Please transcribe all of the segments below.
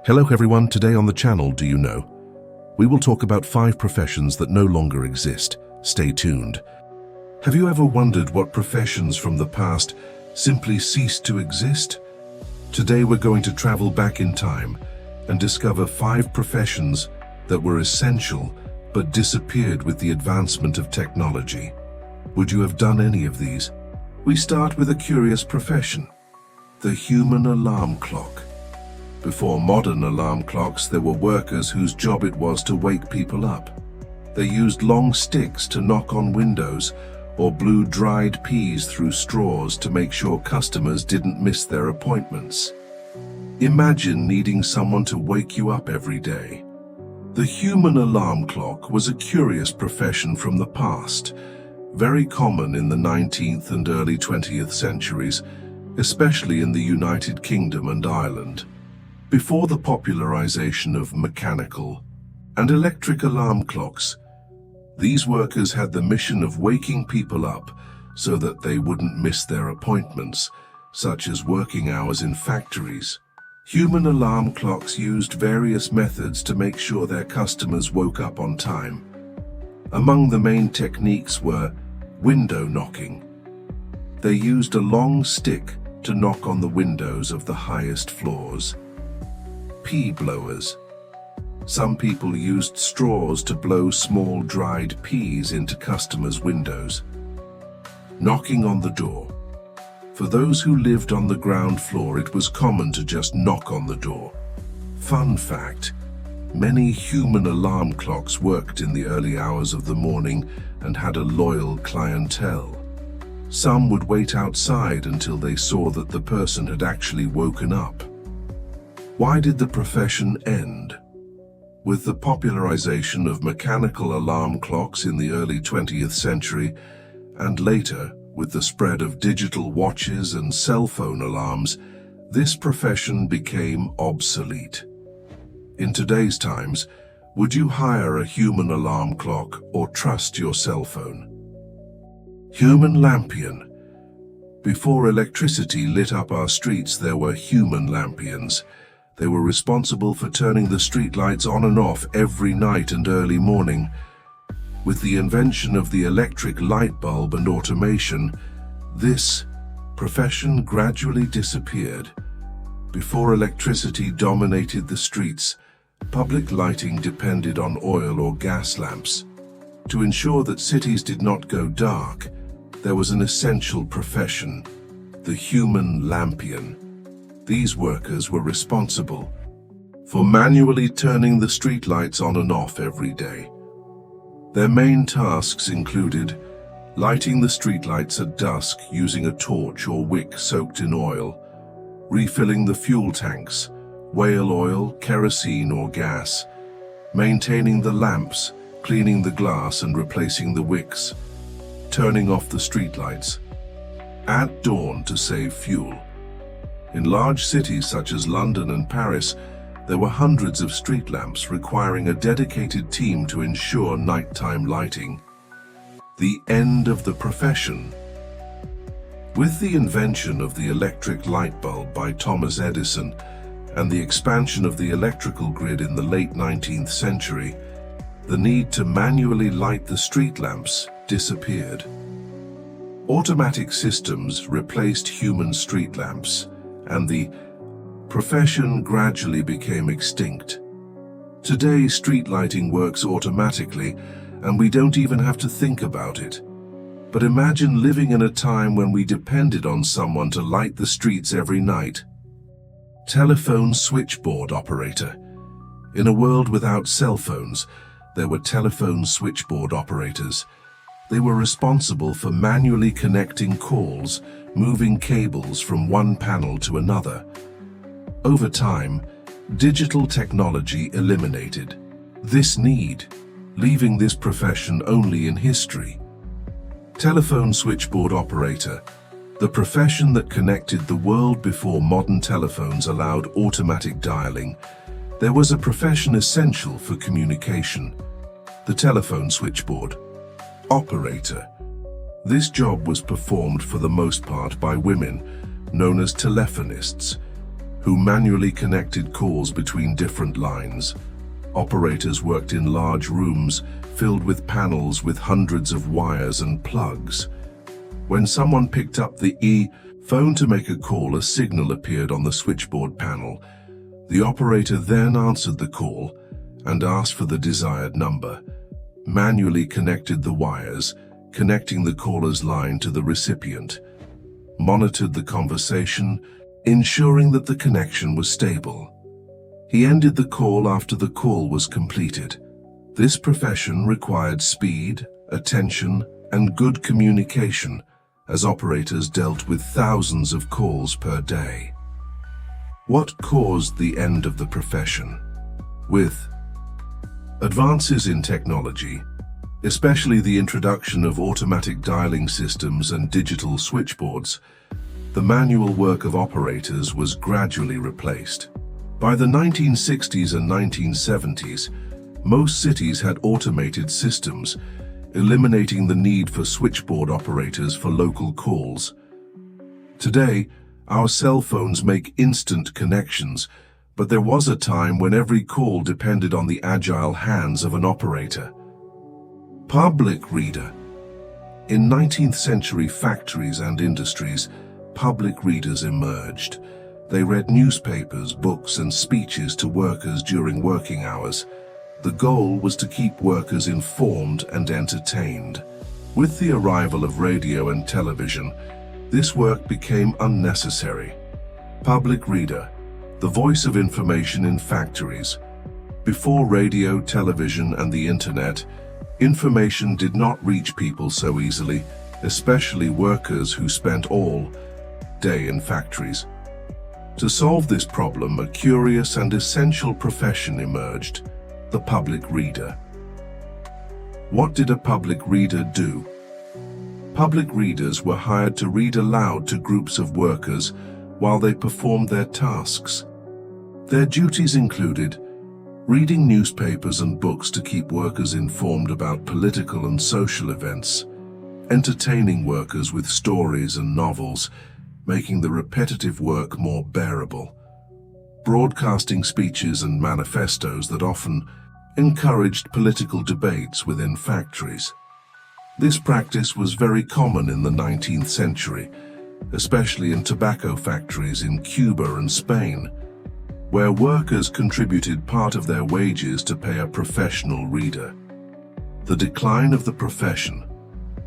Hello everyone, today on the channel Do You Know? We will talk about 5 professions that no longer exist. Stay tuned. Have you ever wondered what professions from the past simply ceased to exist? Today we're going to travel back in time and discover 5 professions that were essential but disappeared with the advancement of technology. Would you have done any of these? We start with a curious profession, the human alarm clock. Before modern alarm clocks, there were workers whose job it was to wake people up. They used long sticks to knock on windows or blew dried peas through straws to make sure customers didn't miss their appointments. Imagine needing someone to wake you up every day. The human alarm clock was a curious profession from the past, very common in the 19th and early 20th centuries, especially in the United Kingdom and Ireland. Before the popularization of mechanical and electric alarm clocks, these workers had the mission of waking people up so that they wouldn't miss their appointments, such as working hours in factories. Human alarm clocks used various methods to make sure their customers woke up on time. Among the main techniques were window knocking. They used a long stick to knock on the windows of the highest floors. Pea blowers. Some people used straws to blow small dried peas into customers' windows. Knocking on the door. For those who lived on the ground floor, it was common to just knock on the door. Fun fact, many human alarm clocks worked in the early hours of the morning and had a loyal clientele. Some would wait outside until they saw that the person had actually woken up. Why did the profession end? With the popularization of mechanical alarm clocks in the early 20th century, and later with the spread of digital watches and cell phone alarms, this profession became obsolete. In today's times, would you hire a human alarm clock or trust your cell phone? Human lampion. Before electricity lit up our streets, there were human lampions. They were responsible for turning the streetlights on and off every night and early morning. With the invention of the electric light bulb and automation, this profession gradually disappeared. Before electricity dominated the streets, public lighting depended on oil or gas lamps. To ensure that cities did not go dark, there was an essential profession, the human lampion. These workers were responsible for manually turning the streetlights on and off every day. Their main tasks included lighting the streetlights at dusk using a torch or wick soaked in oil, refilling the fuel tanks, whale oil, kerosene or gas, maintaining the lamps, cleaning the glass and replacing the wicks, turning off the streetlights at dawn to save fuel. In large cities such as London and Paris, there were hundreds of street lamps requiring a dedicated team to ensure nighttime lighting. The end of the profession. With the invention of the electric light bulb by Thomas Edison and the expansion of the electrical grid in the late 19th century, the need to manually light the street lamps disappeared. Automatic systems replaced human street lamps, and the profession gradually became extinct. Today, street lighting works automatically, and we don't even have to think about it. But imagine living in a time when we depended on someone to light the streets every night. Telephone switchboard operator. In a world without cell phones, there were telephone switchboard operators. They were responsible for manually connecting calls, moving cables from one panel to another. Over time, digital technology eliminated this need, leaving this profession only in history. Telephone switchboard operator, the profession that connected the world before modern telephones allowed automatic dialing. There was a profession essential for communication, the telephone switchboard operator. This job was performed for the most part by women, known as telephonists, who manually connected calls between different lines. Operators worked in large rooms filled with panels with hundreds of wires and plugs. When someone picked up the phone to make a call, a signal appeared on the switchboard panel. The operator then answered the call and asked for the desired number, manually connected the wires, connecting the caller's line to the recipient, monitored the conversation, ensuring that the connection was stable. He ended the call after the call was completed. This profession required speed, attention, and good communication, as operators dealt with thousands of calls per day. What caused the end of the profession? With advances in technology, especially the introduction of automatic dialing systems and digital switchboards, the manual work of operators was gradually replaced. By the 1960s and 1970s, most cities had automated systems, eliminating the need for switchboard operators for local calls. Today, our cell phones make instant connections, but there was a time when every call depended on the agile hands of an operator. Public reader. In 19th century factories and industries, public readers emerged. They read newspapers, books, and speeches to workers during working hours. The goal was to keep workers informed and entertained. With the arrival of radio and television, this work became unnecessary. Public reader, the voice of information in factories. Before radio, television, and the internet, information did not reach people so easily, especially workers who spent all day in factories. To solve this problem, a curious and essential profession emerged: the public reader. What did a public reader do? Public readers were hired to read aloud to groups of workers while they performed their tasks. Their duties included reading newspapers and books to keep workers informed about political and social events, entertaining workers with stories and novels, making the repetitive work more bearable, broadcasting speeches and manifestos that often encouraged political debates within factories. This practice was very common in the 19th century, especially in tobacco factories in Cuba and Spain, where workers contributed part of their wages to pay a professional reader. The decline of the profession.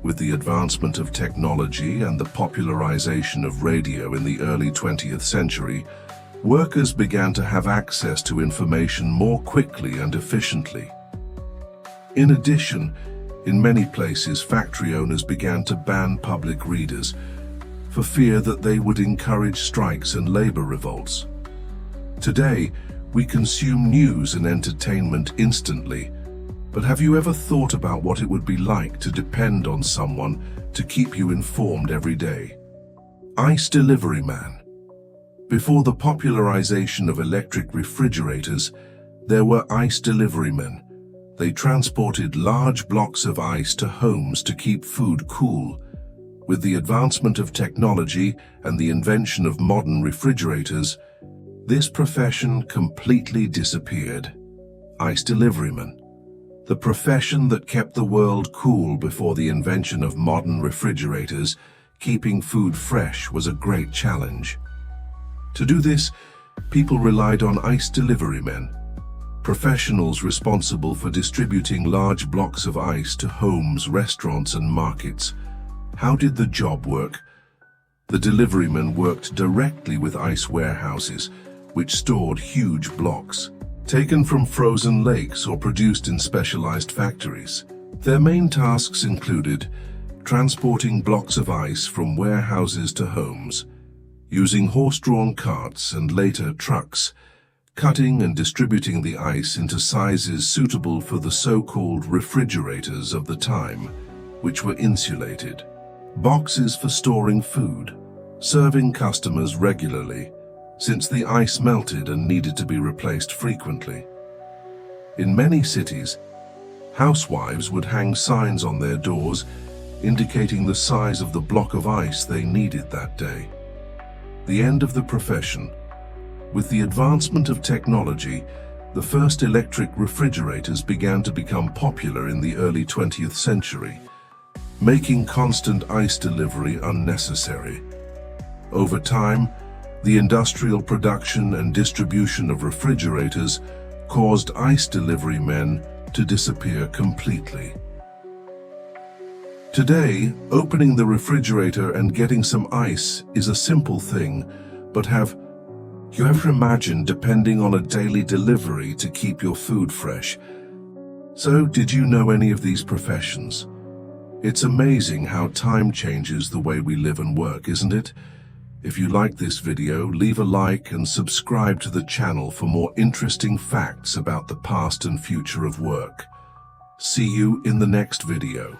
With the advancement of technology and the popularization of radio in the early 20th century, workers began to have access to information more quickly and efficiently. In addition, in many places, factory owners began to ban public readers for fear that they would encourage strikes and labor revolts. Today, we consume news and entertainment instantly, but have you ever thought about what it would be like to depend on someone to keep you informed every day? Ice delivery man. Before the popularization of electric refrigerators, there were ice delivery men. They transported large blocks of ice to homes to keep food cool. With the advancement of technology and the invention of modern refrigerators, this profession completely disappeared. Ice deliveryman. The profession that kept the world cool before the invention of modern refrigerators, keeping food fresh was a great challenge. To do this, people relied on ice delivery men, professionals responsible for distributing large blocks of ice to homes, restaurants, and markets. How did the job work? The deliverymen worked directly with ice warehouses, which stored huge blocks, taken from frozen lakes or produced in specialized factories. Their main tasks included transporting blocks of ice from warehouses to homes, using horse-drawn carts and later trucks, cutting and distributing the ice into sizes suitable for the so-called refrigerators of the time, which were insulated, boxes for storing food, serving customers regularly, since the ice melted and needed to be replaced frequently. In many cities, housewives would hang signs on their doors indicating the size of the block of ice they needed that day. The end of the profession. With the advancement of technology, the first electric refrigerators began to become popular in the early 20th century, making constant ice delivery unnecessary. Over time, the industrial production and distribution of refrigerators caused ice delivery men to disappear completely. Today, opening the refrigerator and getting some ice is a simple thing, but have you ever imagined depending on a daily delivery to keep your food fresh? So, did you know any of these professions? It's amazing how time changes the way we live and work, isn't it? If you like this video, leave a like and subscribe to the channel for more interesting facts about the past and future of work. See you in the next video.